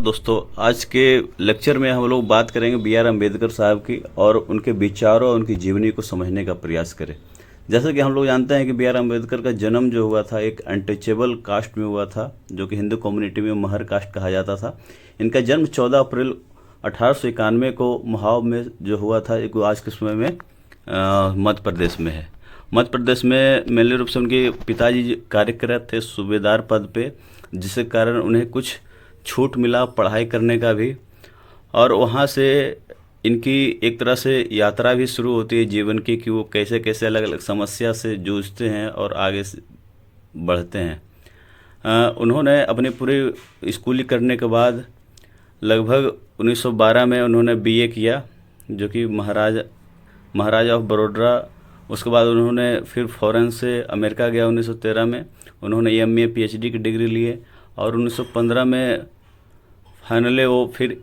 दोस्तों, आज के लेक्चर में हम लोग बात करेंगे बी आर अम्बेडकर साहब की और उनके विचारों और उनकी जीवनी को समझने का प्रयास करें। जैसा कि हम लोग जानते हैं कि बी आर अम्बेडकर का जन्म जो हुआ था एक अनटचेबल कास्ट में हुआ था, जो कि हिंदू कम्युनिटी में महर कास्ट कहा जाता था। इनका जन्म 14 अप्रैल 1891 को म्हाव में जो हुआ था, एक आज के समय में मध्य प्रदेश में है। मध्य प्रदेश में मेनली रूप से उनके पिताजी कार्यरत थे सूबेदार पद पे, जिसके कारण उन्हें कुछ छूट मिला पढ़ाई करने का भी, और वहाँ से इनकी एक तरह से यात्रा भी शुरू होती है जीवन की, कि वो कैसे कैसे अलग अलग समस्या से जूझते हैं और आगे से बढ़ते हैं। उन्होंने अपनी पूरी स्कूली करने के बाद लगभग 1912 में उन्होंने बीए किया, जो कि महाराजा ऑफ बड़ौदा। उसके बाद उन्होंने फिर फ़ॉरेन से अमेरिका गया 1913 में। उन्होंने एमए पीएचडी की डिग्री लिए और 1915 में फाइनली वो फिर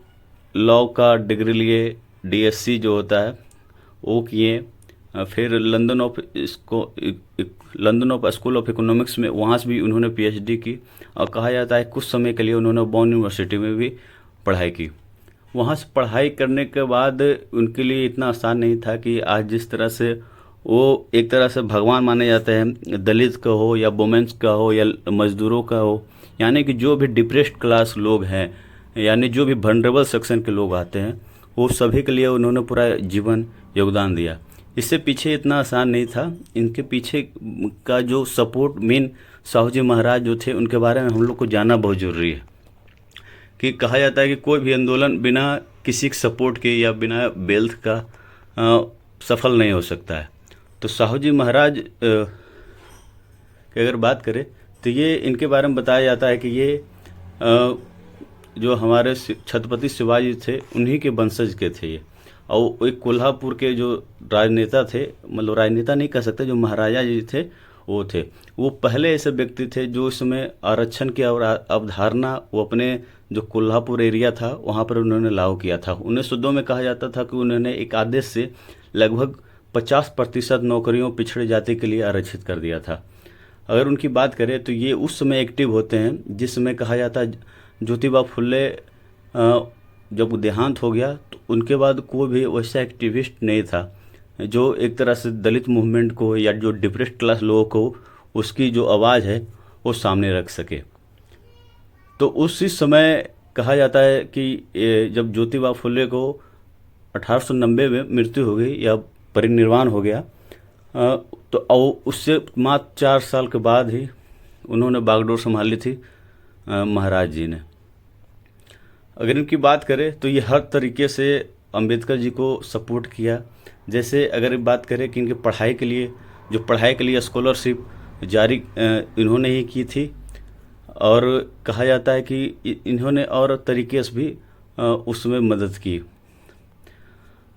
लॉ का डिग्री लिए, डीएससी जो होता है वो किए। फिर London of school of economics में वहाँ से भी उन्होंने पीएचडी की, और कहा जाता है कुछ समय के लिए उन्होंने बॉन यूनिवर्सिटी में भी पढ़ाई की। वहाँ से पढ़ाई करने के बाद उनके लिए इतना आसान नहीं था कि आज जिस तरह से वो एक तरह से भगवान माने जाते हैं, दलित का हो या वुमेन्स का हो या मजदूरों का हो, यानी कि जो भी डिप्रेस्ड क्लास लोग हैं, यानी जो भी वल्नरेबल सेक्शन के लोग आते हैं, वो सभी के लिए उन्होंने पूरा जीवन योगदान दिया। इससे पीछे इतना आसान नहीं था। इनके पीछे का जो सपोर्ट मेन साहू जी महाराज जो थे, उनके बारे में हम लोग को जानना बहुत ज़रूरी है। कि कहा जाता है कि कोई भी आंदोलन बिना किसी सपोर्ट के या बिना वेल्थ का सफल नहीं हो सकता है। तो साहू जी महाराज की अगर बात करें तो ये इनके बारे में बताया जाता है कि ये जो हमारे छत्रपति शिवाजी थे उन्हीं के वंशज के थे ये, और एक कोल्हापुर के जो राजनेता थे, मतलब राजनेता नहीं कह सकते, जो महाराजा जी थे वो थे। वो पहले ऐसे व्यक्ति थे जो इसमें आरक्षण की अवधारणा वो अपने जो कोल्हापुर एरिया था वहाँ पर उन्होंने लागू किया था। 1902 में कहा जाता था कि उन्होंने एक आदेश से लगभग 50% नौकरियों पिछड़े जाति के लिए आरक्षित कर दिया था। अगर उनकी बात करें तो ये उस समय एक्टिव होते हैं जिस समय कहा जाता है ज्योतिबा फुले जब देहांत हो गया तो उनके बाद कोई भी वैसा एक्टिविस्ट नहीं था जो एक तरह से दलित मूवमेंट को या जो डिप्रेस्ड क्लास लोगों को उसकी जो आवाज़ है वो सामने रख सके। तो उसी समय कहा जाता है कि जब ज्योतिबा फुले को 1890 में मृत्यु हो गई या परिनिर्वाण हो गया, तो उससे मात्र 4 साल के बाद ही उन्होंने बागडोर संभाली थी महाराज जी ने। अगर इनकी बात करें तो ये हर तरीके से अंबेडकर जी को सपोर्ट किया। जैसे अगर बात करें कि इनके पढ़ाई के लिए स्कॉलरशिप जारी इन्होंने ही की थी, और कहा जाता है कि इन्होंने और तरीके से भी उसमें मदद की।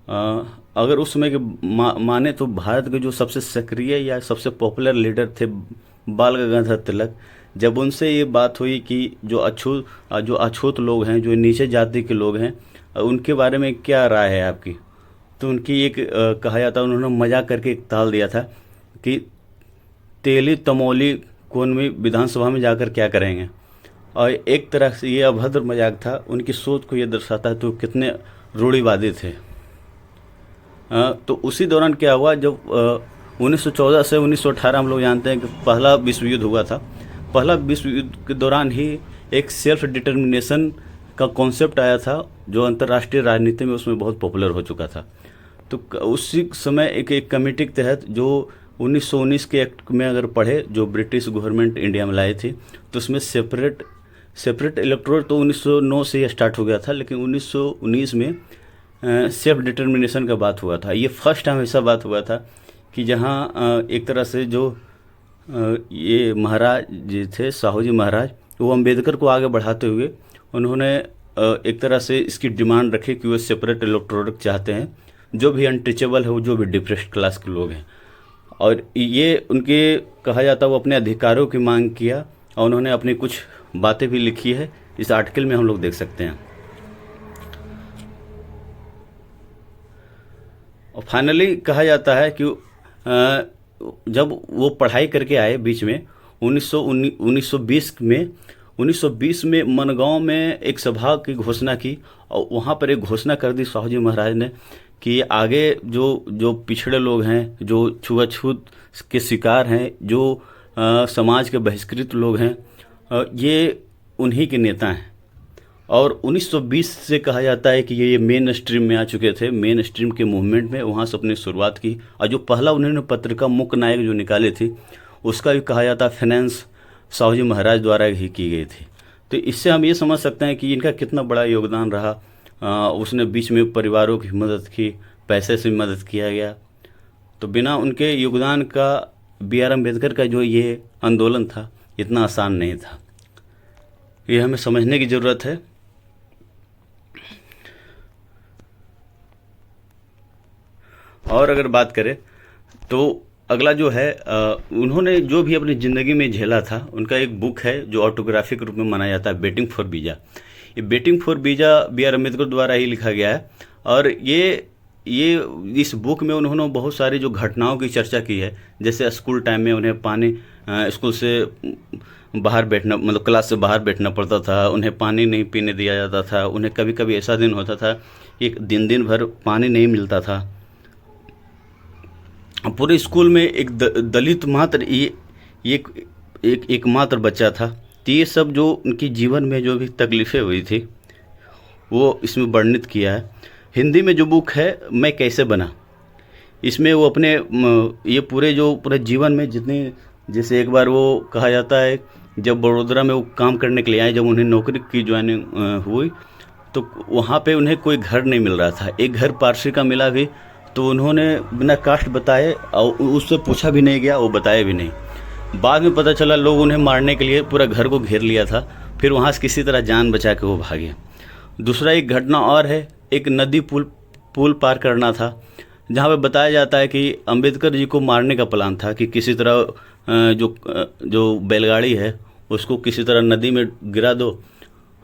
अगर उस समय के माने तो भारत के जो सबसे सक्रिय या सबसे पॉपुलर लीडर थे बाल गंगाधर तिलक, जब उनसे ये बात हुई कि जो अछूत लोग हैं, जो नीचे जाति के लोग हैं, उनके बारे में क्या राय है आपकी, तो उनकी एक कहा जाता है उन्होंने मजाक करके एक ताल दिया था कि तेली तमोली कौन में विधानसभा में जाकर क्या करेंगे। और एक तरह से ये अभद्र मजाक था, उनकी सोच को ये दर्शाता है तो कितने रूढ़िवादी थे। तो उसी दौरान क्या हुआ, जब 1914 से 1918 हम लोग जानते हैं कि पहला विश्व युद्ध हुआ था। पहला विश्व युद्ध के दौरान ही एक सेल्फ डिटर्मिनेशन का कॉन्सेप्ट आया था जो अंतर्राष्ट्रीय राजनीति में उसमें बहुत पॉपुलर हो चुका था। तो उसी समय एक कमेटी के तहत जो 1919 के एक्ट में अगर पढ़े जो ब्रिटिश गवर्नमेंट इंडिया में लाई थी, तो उसमें सेपरेट इलेक्टोरेट तो 1909 से ही स्टार्ट हो गया था, लेकिन 1919 में सेल्फ डिटर्मिनेशन का बात हुआ था। ये फर्स्ट टाइम ऐसा बात हुआ था कि जहाँ एक तरह से जो ये महाराज जी थे साहू जी महाराज, वो अम्बेडकर को आगे बढ़ाते हुए उन्होंने एक तरह से इसकी डिमांड रखी कि वो सेपरेट इलेक्टोरेट चाहते हैं, जो भी अनटचेबल है, वो जो भी डिप्रेस्ड क्लास के लोग हैं। और ये उनके कहा जाता है वो अपने अधिकारों की मांग किया, और उन्होंने अपनी कुछ बातें भी लिखी है, इस आर्टिकल में हम लोग देख सकते हैं। और फाइनली कहा जाता है कि जब वो पढ़ाई करके आए बीच में 1920 में 1920 में मनगांव में एक सभा की घोषणा की और वहाँ पर एक घोषणा कर दी साहू जी महाराज ने कि आगे जो जो पिछड़े लोग हैं, जो छुआछूत के शिकार हैं, जो समाज के बहिष्कृत लोग हैं, ये उन्हीं के नेता हैं। और 1920 से कहा जाता है कि ये मेन स्ट्रीम में आ चुके थे, मेन स्ट्रीम के मूवमेंट में वहाँ से अपनी शुरुआत की। और जो पहला उन्होंने पत्रिका मुख्य नायक जो निकाली थी, उसका भी कहा जाता है फाइनेंस साहू जी महाराज द्वारा ही की गई थी। तो इससे हम ये समझ सकते हैं कि इनका कितना बड़ा योगदान रहा। उसने बीच में परिवारों की मदद की, पैसे से मदद किया गया। तो बिना उनके योगदान का B.R. अम्बेडकर का जो ये आंदोलन था इतना आसान नहीं था। ये हमें समझने की ज़रूरत है। और अगर बात करें तो अगला जो है, उन्होंने जो भी अपनी ज़िंदगी में झेला था, उनका एक बुक है जो ऑटोग्राफिक रूप में माना जाता है, बेटिंग फॉर वीज़ा। ये waiting for visa B.R. Ambedkar द्वारा ही लिखा गया है। और ये इस बुक में उन्होंने बहुत सारी जो घटनाओं की चर्चा की है, जैसे स्कूल टाइम में उन्हें स्कूल से बाहर बैठना, मतलब क्लास से बाहर बैठना पड़ता था, उन्हें पानी नहीं पीने दिया जाता था, उन्हें कभी कभी ऐसा दिन होता था एक दिन भर पानी नहीं मिलता था। पूरे स्कूल में एक दलित मात्र एकमात्र बच्चा था। तो ये सब जो उनके जीवन में जो भी तकलीफ़ें हुई थी वो इसमें वर्णित किया है। हिंदी में जो बुक है मैं कैसे बना, इसमें वो अपने ये पूरे जीवन में जितने, जैसे एक बार वो कहा जाता है जब बड़ोदरा में वो काम करने के लिए आए, जब उन्हें नौकरी की ज्वाइनिंग हुई तो वहाँ पे उन्हें कोई घर नहीं मिल रहा था। एक घर पारसी का मिला भी तो उन्होंने बिना कास्ट बताए और उससे पूछा भी नहीं गया, वो बताया भी नहीं। बाद में पता चला लोग उन्हें मारने के लिए पूरा घर को घेर लिया था, फिर वहाँ से किसी तरह जान बचा के वो भागे। दूसरा एक घटना और है, एक नदी पुल पार करना था, जहाँ पे बताया जाता है कि अंबेडकर जी को मारने का प्लान था कि किसी तरह जो बैलगाड़ी है उसको किसी तरह नदी में गिरा दो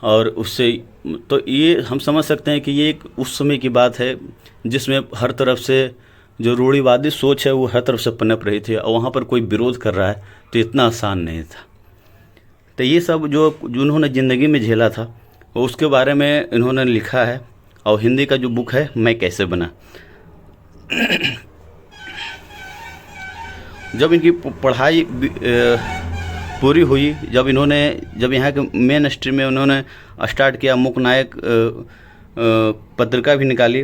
और उससे। तो ये हम समझ सकते हैं कि ये एक उस समय की बात है जिसमें हर तरफ से जो रूढ़िवादी सोच है वो हर तरफ से पनप रही थी और वहाँ पर कोई विरोध कर रहा है तो इतना आसान नहीं था। तो ये सब जो उन्होंने ज़िंदगी में झेला था उसके बारे में इन्होंने लिखा है। और हिंदी का जो बुक है मैं कैसे बना, जब इनकी पढ़ाई पूरी हुई, जब यहाँ के मेन स्ट्रीम में उन्होंने स्टार्ट किया, मुख्य नायक पत्रिका भी निकाली,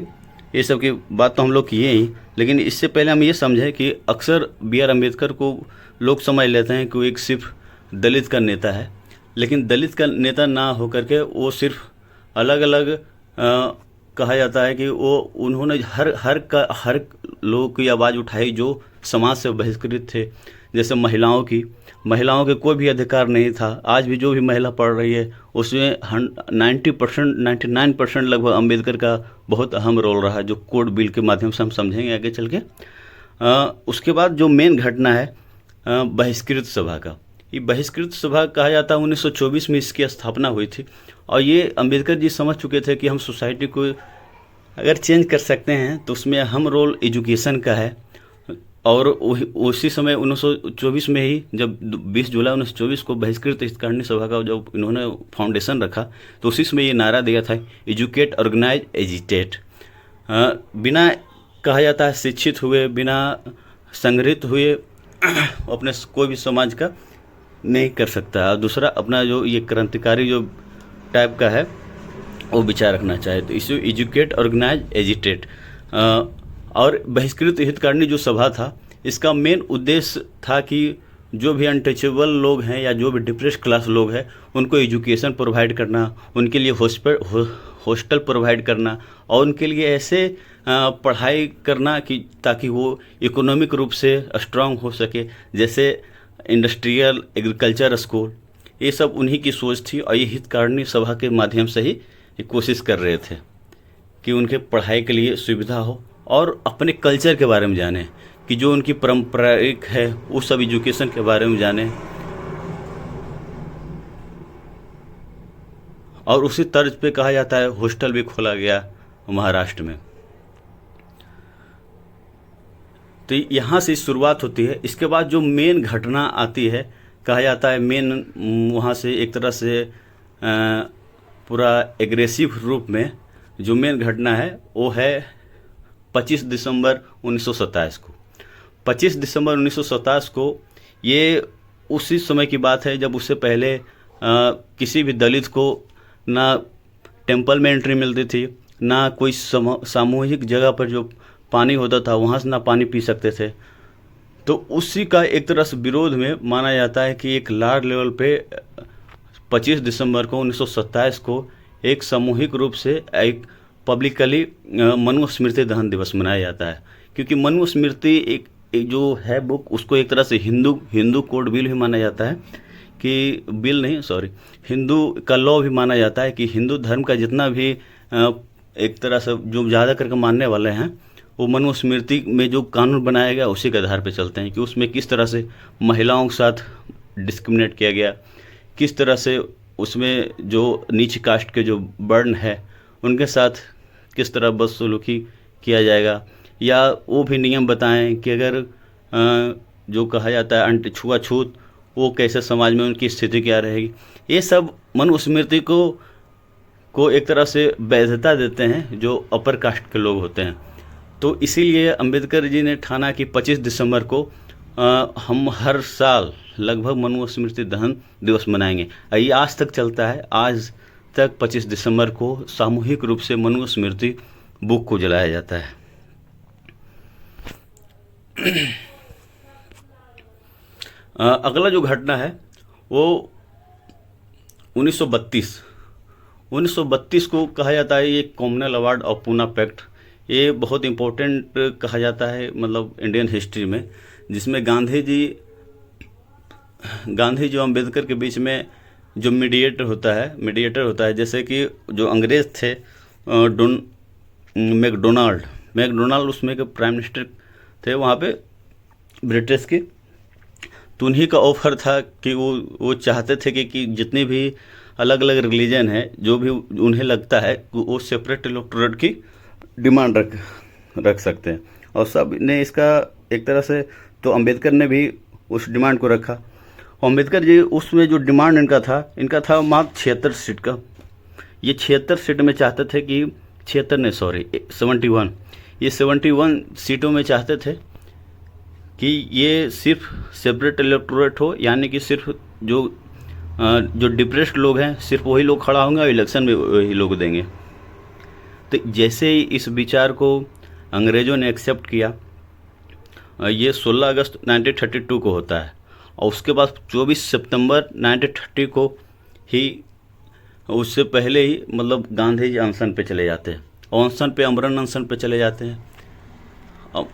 ये सब की बात तो हम लोग किए ही। लेकिन इससे पहले हम ये समझें कि अक्सर B.R. अम्बेडकर को लोग समझ लेते हैं कि वो एक सिर्फ दलित का नेता है, लेकिन दलित का नेता ना होकर के वो सिर्फ अलग अलग कहा जाता है कि वो उन्होंने हर लोगों की आवाज़ उठाई जो समाज से बहिष्कृत थे। जैसे महिलाओं के कोई भी अधिकार नहीं था। आज भी जो भी महिला पढ़ रही है उसमें 99% लगभग अम्बेडकर का बहुत अहम रोल रहा, जो कोड बिल के माध्यम से हम समझेंगे आगे चल के। उसके बाद जो मेन घटना है बहिष्कृत सभा का, ये बहिष्कृत सभा कहा जाता है 1924 में इसकी स्थापना हुई थी। और ये अम्बेडकर जी समझ चुके थे कि हम सोसाइटी को अगर चेंज कर सकते हैं तो उसमें अहम रोल एजुकेशन का है। और उसी समय 1924 में ही जब 20 जुलाई 1924 को बहिष्कृत हितकारिणी सभा का जब इन्होंने फाउंडेशन रखा तो उसी समय ये नारा दिया था, एजुकेट, ऑर्गेनाइज, एजिटेट। बिना कहा जाता है शिक्षित हुए, बिना संगठित हुए अपने कोई भी समाज का नहीं कर सकता। और दूसरा अपना जो ये क्रांतिकारी जो टाइप का है वो विचार रखना चाहे, तो इसे एजुकेट, ऑर्गेनाइज, एजिटेट। और बहिष्कृत हितकारिणी जो सभा था इसका मेन उद्देश्य था कि जो भी अनटचेबल लोग हैं या जो भी डिप्रेस क्लास लोग हैं उनको एजुकेशन प्रोवाइड करना, उनके लिए हॉस्टल प्रोवाइड करना और उनके लिए ऐसे पढ़ाई करना कि ताकि वो इकोनॉमिक रूप से स्ट्रांग हो सके, जैसे इंडस्ट्रियल, एग्रीकल्चर स्कूल। ये सब उन्हीं की सोच थी और ये हितकारिणी सभा के माध्यम से ही कोशिश कर रहे थे कि उनके पढ़ाई के लिए सुविधा हो और अपने कल्चर के बारे में जाने, कि जो उनकी पारंपरिक है वो सब एजुकेशन के बारे में जाने। और उसी तर्ज पे कहा जाता है हॉस्टल भी खोला गया महाराष्ट्र में। तो यहाँ से शुरुआत होती है। इसके बाद जो मेन घटना आती है कहा जाता है मेन वहाँ से एक तरह से पूरा एग्रेसिव रूप में जो मेन घटना है वो है 25 दिसंबर 1927 को। 25 दिसंबर 1927 को ये उसी समय की बात है जब उससे पहले किसी भी दलित को ना टेंपल में एंट्री मिलती थी, ना कोई सामूहिक जगह पर जो पानी होता था वहाँ से ना पानी पी सकते थे। तो उसी का एक तरह से विरोध में माना जाता है कि एक लार्ज लेवल पे 25 दिसंबर को 1927 को एक सामूहिक रूप से एक पब्लिकली मनुस्मृति दहन दिवस मनाया जाता है। क्योंकि मनुस्मृति एक जो है बुक, उसको एक तरह से हिंदू कोड बिल भी माना जाता है कि बिल नहीं सॉरी हिंदू का लॉ भी माना जाता है कि हिंदू धर्म का जितना भी एक तरह से जो ज़्यादा करके मानने वाले हैं वो मनुस्मृति में जो कानून बनाया गया उसी के आधार पर चलते हैं कि उसमें किस तरह से महिलाओं के साथ डिस्क्रिमिनेट किया गया, किस तरह से उसमें जो नीच कास्ट के जो वर्ण है उनके साथ किस तरह बदसलूकी किया जाएगा, या वो भी नियम बताएं कि अगर जो कहा जाता है छुआछूत वो कैसे समाज में उनकी स्थिति क्या रहेगी। ये सब मनुस्मृति को एक तरह से वैधता देते हैं जो अपर कास्ट के लोग होते हैं। तो इसीलिए अंबेडकर जी ने ठाना कि 25 दिसंबर को हम हर साल लगभग मनुस्मृति दहन दिवस मनाएंगे। ये आज तक चलता है, आज तक 25 दिसंबर को सामूहिक रूप से मनुस्मृति बुक को जलाया जाता है। अगला जो घटना है वो 1932 को कहा जाता है ये commonwealth award of Poona pact. ये बहुत इम्पोर्टेंट कहा जाता है मतलब इंडियन हिस्ट्री में, जिसमें गांधी जो अम्बेडकर के बीच में जो मीडिएटर होता है जैसे कि जो अंग्रेज़ थे मैकडोनाल्ड उसमें के प्राइम मिनिस्टर थे वहाँ पे ब्रिटिश के। तो उन्हीं का ऑफर था कि वो चाहते थे कि जितनी भी अलग अलग रिलीजन है जो भी उन्हें लगता है वो सेपरेट इलेक्टोरेट की डिमांड रख सकते हैं। और सब ने इसका एक तरह से तो अंबेडकर ने भी उस डिमांड को रखा। अंबेडकर जी उसमें जो डिमांड इनका था मात्र 76 सीट का। ये 76 सीट में चाहते थे कि 71 सीटों में चाहते थे कि ये सिर्फ सेपरेट इलेक्टोरेट हो, यानी कि सिर्फ जो डिप्रेस्ड लोग हैं सिर्फ वही लोग खड़ा होंगे और इलेक्शन में वही लोग देंगे। तो जैसे ही इस विचार को अंग्रेज़ों ने एक्सेप्ट किया, ये 16 अगस्त 1932 को होता है और उसके बाद 24 सितंबर 1930 को ही, उससे पहले ही मतलब गांधी जी अनशन पे चले जाते हैं और अमरण अनशन पे चले जाते हैं।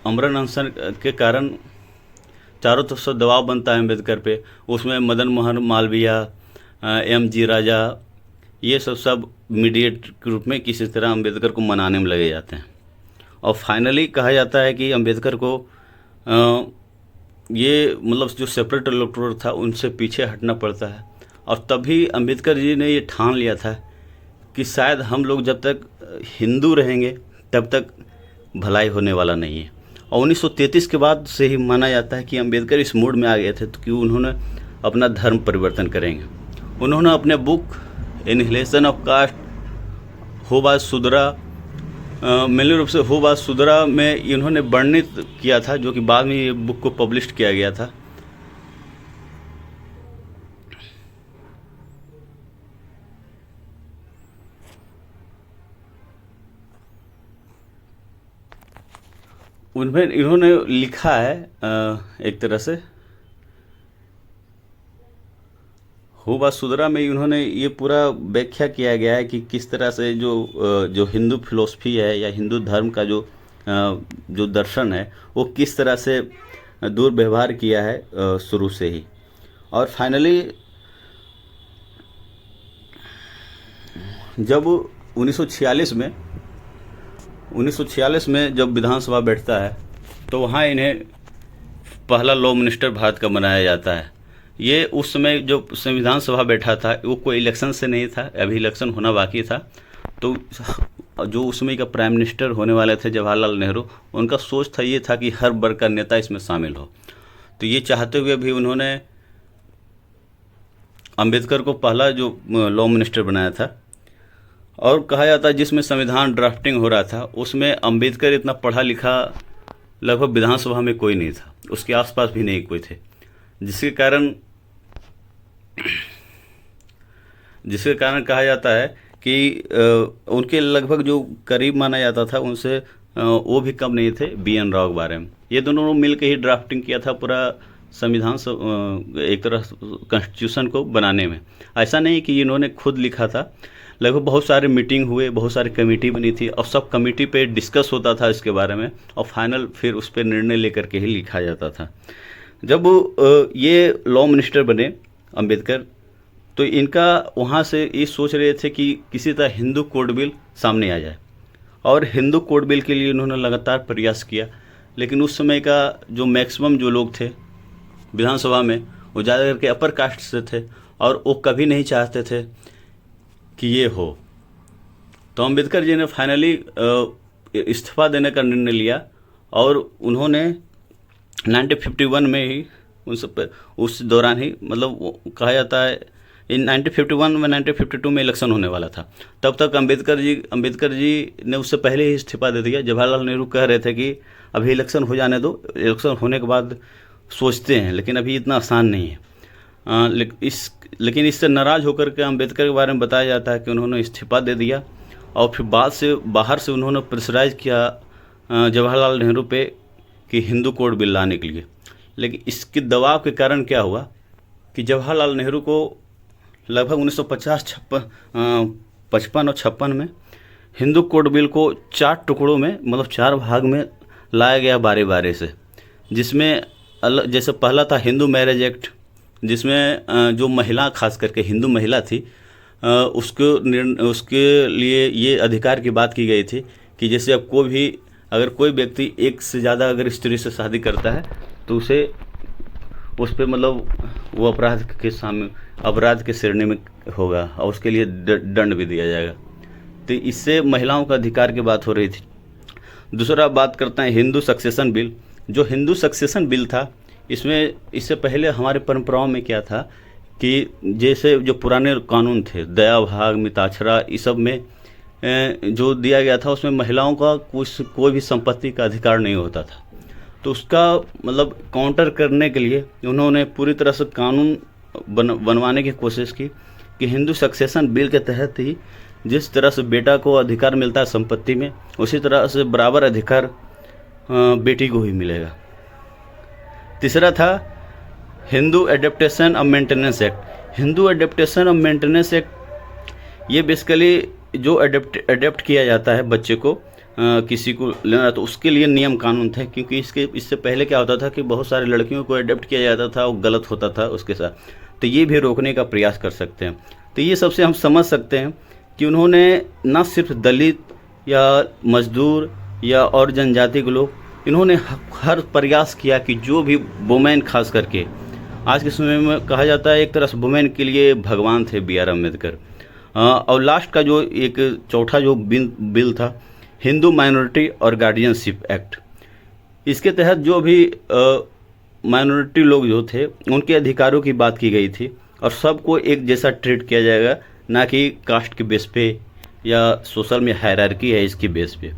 अमरण अनशन के कारण चारों तरफ से दबाव बनता है अम्बेडकर पे। उसमें मदन मोहन मालवीय, M.G. राजा, ये सब मीडिएट के रूप में किसी तरह अम्बेडकर को मनाने में लगे जाते हैं। और फाइनली कहा जाता है कि अम्बेडकर को ये मतलब जो सेपरेट इलेक्टोरेट था उनसे पीछे हटना पड़ता है। और तभी अम्बेडकर जी ने ये ठान लिया था कि शायद हम लोग जब तक हिंदू रहेंगे तब तक भलाई होने वाला नहीं है। और 1933 के बाद से ही माना जाता है कि अम्बेडकर इस मूड में आ गए थे तो कि उन्होंने अपना धर्म परिवर्तन करेंगे। उन्होंने अपने बुक एनिहिलेशन ऑफ कास्ट होवा सुदरा मेनली रूप से होवा सुदरा में इन्होंने वर्णित किया था, जो कि बाद में ये बुक को पब्लिश किया गया था। उनमें इन्होंने लिखा है एक तरह से होवा सुदरा में इन्होंने ये पूरा व्याख्या किया गया है कि किस तरह से जो हिंदू फिलोसफी है या हिंदू धर्म का जो दर्शन है वो किस तरह से दुर्व्यवहार किया है शुरू से ही। और फाइनली जब 1946 में जब विधानसभा बैठता है तो वहाँ इन्हें पहला लॉ मिनिस्टर भारत का बनाया जाता है। ये उस समय जो संविधान सभा बैठा था वो कोई इलेक्शन से नहीं था, अभी इलेक्शन होना बाकी था। तो जो उस समय का प्राइम मिनिस्टर होने वाले थे जवाहरलाल नेहरू, उनका सोच ये था कि हर वर्ग का नेता इसमें शामिल हो। तो ये चाहते हुए भी उन्होंने अंबेडकर को पहला जो लॉ मिनिस्टर बनाया था। और कहा जाता है जिसमें संविधान ड्राफ्टिंग हो रहा था उसमें अंबेडकर इतना पढ़ा लिखा लगभग विधानसभा में कोई नहीं था, उसके आसपास भी नहीं कोई थे, जिसके कारण कहा जाता है कि उनके लगभग जो करीब माना जाता था उनसे वो भी कम नहीं थे BN राव के बारे में। ये दोनों मिल के ही ड्राफ्टिंग किया था पूरा संविधान एक तरह कॉन्स्टिट्यूशन को बनाने में। ऐसा नहीं कि इन्होंने खुद लिखा था, लगभग बहुत सारे मीटिंग हुए, बहुत सारी कमेटी बनी थी और सब कमेटी पे डिस्कस होता था इसके बारे में और फाइनल फिर उस पर निर्णय लेकर के ही लिखा जाता था। जब ये लॉ मिनिस्टर बने अंबेडकर, तो इनका वहाँ से ये सोच रहे थे कि किसी तरह हिंदू कोड बिल सामने आ जाए और हिंदू कोड बिल के लिए उन्होंने लगातार प्रयास किया। लेकिन उस समय का जो मैक्सिमम जो लोग थे विधानसभा में वो ज़्यादा करके अपर कास्ट से थे और वो कभी नहीं चाहते थे कि ये हो। तो अंबेडकर जी ने फाइनली इस्तीफा देने का निर्णय लिया और उन्होंने 1951 में ही उस दौरान ही मतलब कहा जाता है इन 1951 में 1952 में इलेक्शन होने वाला था। तब तक अंबेडकर जी ने उससे पहले ही इस्तीफा दे दिया। जवाहरलाल नेहरू कह रहे थे कि अभी इलेक्शन हो जाने दो, इलेक्शन होने के बाद सोचते हैं, लेकिन अभी इतना आसान नहीं है। लेकिन इससे नाराज़ होकर के अंबेडकर के बारे में बताया जाता है कि उन्होंने इस्तीफा दे दिया और फिर बाहर से उन्होंने प्रेशराइज किया जवाहरलाल नेहरू पे कि हिंदू कोड बिल लाने के लिए। लेकिन इसके दबाव के कारण क्या हुआ कि जवाहरलाल नेहरू को लगभग 1955 और 56 में हिंदू कोड बिल को 4 टुकड़ों में मतलब 4 भाग में लाया गया बारे से, जिसमें जैसे पहला था हिंदू मैरिज एक्ट, जिसमें जो महिला खास करके हिंदू महिला थी उसके लिए ये अधिकार की बात की गई थी कि जैसे अब अगर कोई व्यक्ति एक से ज़्यादा अगर स्त्री से शादी करता है तो उस पर मतलब वो अपराध के श्रेणी में होगा और उसके लिए दंड भी दिया जाएगा। तो इससे महिलाओं का अधिकार की बात हो रही थी। दूसरा बात करते हैं हिंदू सक्सेशन बिल। जो हिंदू सक्सेशन बिल था इससे पहले हमारे परंपराओं में क्या था कि जैसे जो पुराने कानून थे दया भाग मिताक्षरा इस सब में जो दिया गया था उसमें महिलाओं का कोई भी संपत्ति का अधिकार नहीं होता था। तो उसका मतलब काउंटर करने के लिए उन्होंने पूरी तरह से कानून बनवाने की कोशिश की कि हिंदू सक्सेशन बिल के तहत ही जिस तरह से बेटा को अधिकार मिलता है संपत्ति में, उसी तरह से बराबर अधिकार बेटी को ही मिलेगा। तीसरा था हिंदू एडेप्टेशन और मेंटेनेंस एक्ट। हिंदू एडेप्टेशन और मेंटेनेंस एक्ट ये बेसिकली जो एडेप्ट किया जाता है बच्चे को किसी को लेना तो उसके लिए नियम कानून थे, क्योंकि इससे पहले क्या होता था कि बहुत सारी लड़कियों को एडेप्ट किया जाता था, वो गलत होता था उसके साथ। तो ये भी रोकने का प्रयास कर सकते हैं। तो ये सबसे हम समझ सकते हैं कि उन्होंने न सिर्फ दलित या मजदूर या और जनजाति के लोग, इन्होंने हर प्रयास किया कि जो भी वुमेन खास करके आज के समय में कहा जाता है एक तरह से वुमेन के लिए भगवान थे BR अम्बेडकर। और लास्ट का जो एक चौथा जो बिल था हिंदू माइनॉरिटी और गार्डियनशिप एक्ट। इसके तहत जो भी माइनॉरिटी लोग जो थे उनके अधिकारों की बात की गई थी और सबको एक जैसा ट्रीट किया जाएगा, ना कि कास्ट के बेस पे या सोशल में हायरार्की है इसकी बेस पे।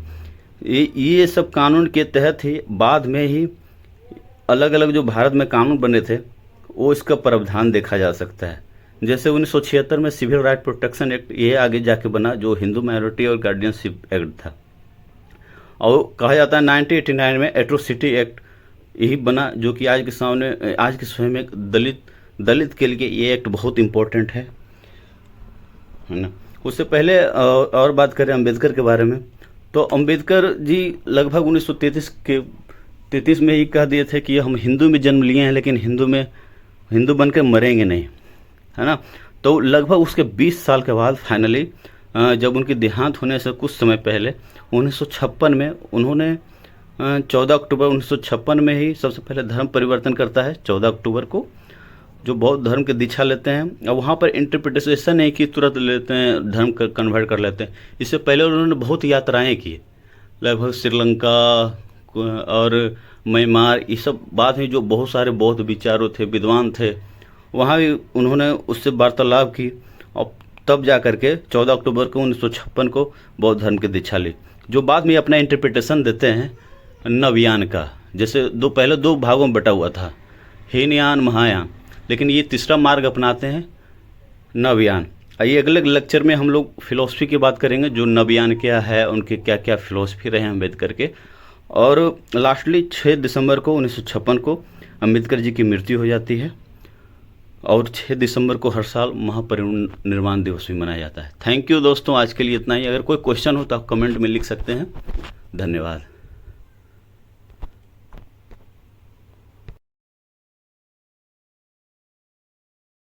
ये सब कानून के तहत ही बाद में ही अलग अलग जो भारत में कानून बने थे वो इसका प्रावधान देखा जा सकता है। जैसे 1976 में सिविल राइट प्रोटेक्शन एक्ट ये आगे जाके बना जो हिंदू माइनॉरिटी और गार्डियनशिप एक्ट था। और कहा जाता है 1989 में एट्रोसिटी एक्ट यही बना जो कि आज के समय में दलित के लिए ये एक्ट बहुत इम्पोर्टेंट है ना। उससे पहले और बात करें अंबेडकर के बारे में, तो अंबेडकर जी लगभग 1933 में ही कह दिए थे कि हम हिंदू में जन्म लिए हैं लेकिन हिंदू बनकर मरेंगे नहीं, है ना। तो लगभग उसके 20 साल के बाद फाइनली जब उनकी देहांत होने से कुछ समय पहले 1956 में उन्होंने 14 अक्टूबर 1956 में ही सबसे पहले धर्म परिवर्तन करता है 14 अक्टूबर को, जो बौद्ध धर्म की दीक्षा लेते हैं। और वहाँ पर इंटरप्रिटेशन नहीं कि तुरंत लेते हैं धर्म कन्वर्ट कर लेते हैं। इससे पहले उन्होंने बहुत यात्राएं की, लगभग श्रीलंका और म्यांमार, ये सब बाद में जो बहुत सारे बौद्ध विचारों थे विद्वान थे वहाँ भी उन्होंने उससे वार्तालाप की और तब जा कर के 14 अक्टूबर को 1956 को बौद्ध धर्म की दीक्षा ली, जो बाद में अपना इंटरप्रिटेशन देते हैं नवयान का। जैसे पहले दो भागों में बटा हुआ था, हीनयान महायान, लेकिन ये तीसरा मार्ग अपनाते हैं नवयान। आइए अगले लेक्चर में हम लोग फिलोसफी की बात करेंगे, जो नवयान क्या है, उनके क्या क्या फिलोसफी रहे हैं अम्बेडकर के। और लास्टली 6 दिसंबर को 1956 को अम्बेडकर जी की मृत्यु हो जाती है और 6 दिसंबर को हर साल महापरिनिर्वाण दिवस भी मनाया जाता है। थैंक यू दोस्तों, आज के लिए इतना ही। अगर कोई क्वेश्चन हो तो आप कमेंट में लिख सकते हैं। धन्यवाद।